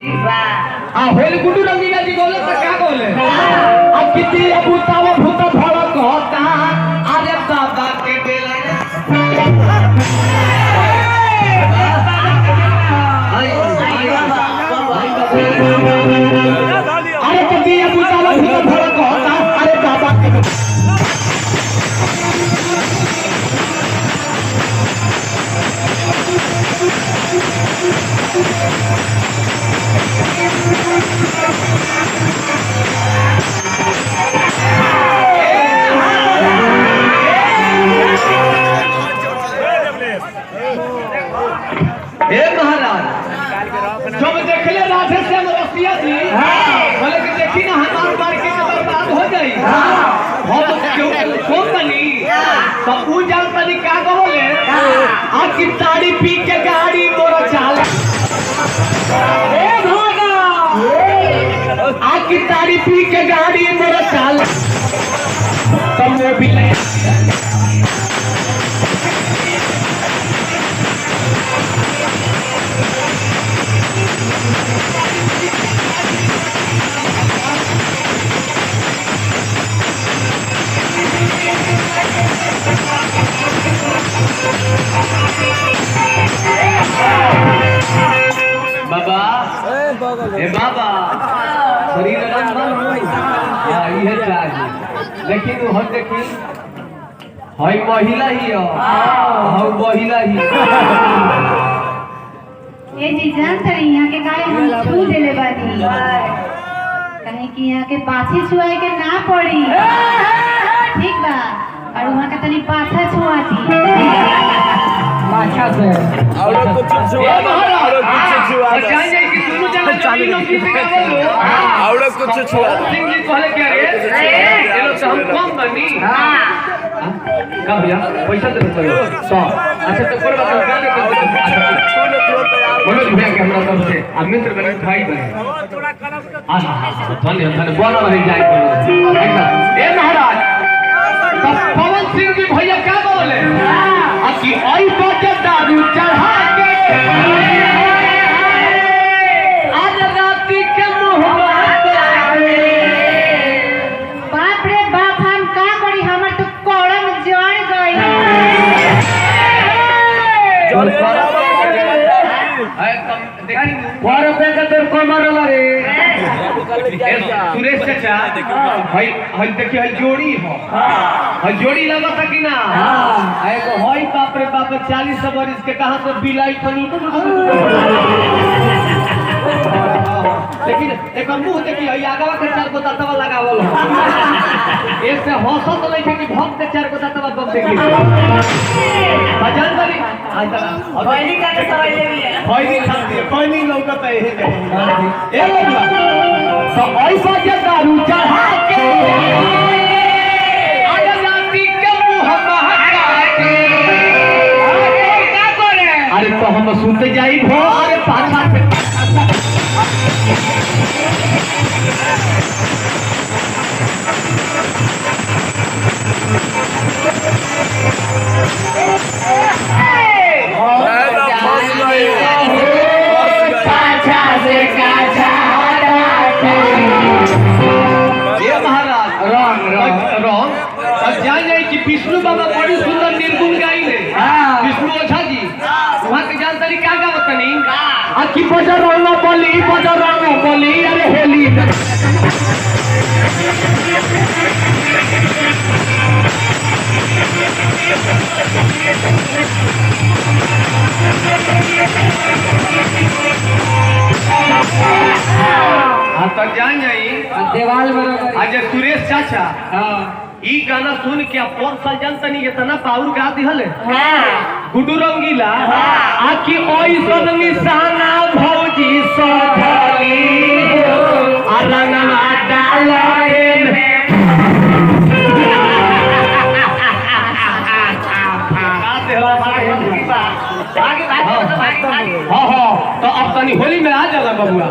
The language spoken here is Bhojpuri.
होली गुड्डू रंगीला जी बोले तो क्या बोले अब कितनी भूतावा भूता भड़क होता अरे बाबा के बेला अरे कितनी भूतावा भूता भड़क होता अरे बाबा के जब देखले राधे से रसिया जी बोले कि देखी ना हमार मार्केट में बर्बाद हो जाई हम क्यों कौन बनी तो उ जान तनी का बोले आज की ताड़ी पी के गाड़ी मोरा चाल ए भागा आज की ताड़ी पी के गाड़ी मोरा चाल तुम वो भी ले बाबा ए बाबा शरीर ये चाहिए लेकिन वो हम देखी हई महिला ही हम महिला ही ये जी जान तरी यहाँ के काहे हम छू देले बानी कहीं कि यहाँ के पाछे छुआए के ना पड़ी ठीक बा और वहाँ का तनी पाछा छुआती पाछा से और कुछ छुआ और कुछ छुआ जान जाए कि दोनों जन चाली नौकरी से का बोलो और कुछ छुआ सिंह जी कहले क्या रे ये लोग तो हम कम बनी कब भैया पैसा दे दो 100 अच्छा तो कोई बात नहीं मनोज भैया के हमरा तरफ से आ मित्र बने भाई बने धन्यवाद बोला रही जाए ए महाराज तब पवन सिंह जी भैया क्या बोले कि आई बाटे दारू चढ़ा के आज राती के मुहबा बाप रे बाप हम का करी हमर तो कोड़म जड़ गई रुपए का तो कमर रे सुरेश चाचा भाई हई देखिए हई जोड़ी हो हई जोड़ी लगा था कि ना एगो हई बाप रे बाप 40 बरिस के कहां से बिलाई खनी लेकिन एक मुंह देखिए हई आगवा के 4 गो दांतवा लगावल ऐसे हंसत नहीं कि भक्त के 4 गो दांतवा बम देखी भजन बनी आज तक भैनी का के सवाल ले लिया भैनी खाती भैनी लौकत है ए तो ऐसा के दारू चढ़ा के आज राती के मुंह महका के का करे अरे तो हम सुनते जाई भो अरे पाछा से विष्णु बाबा बड़ी सुंदर निर्गुण गाइले विष्णु ओझा जी वहां के जानकारी क्या गावत नहीं आखी बजर रंग बोली अरे हेली हाँ तो जान जाई देवाल बराबर आज सुरेश चाचा ई गाना सुन के पर साल जनता नहीं इतना पावर गा दिहले गुड्डू रंगीला आखी ओइसन निशाना भौजी सधली रंगना डाले हाँ तो अब तनी होली में आ जाला बबुआ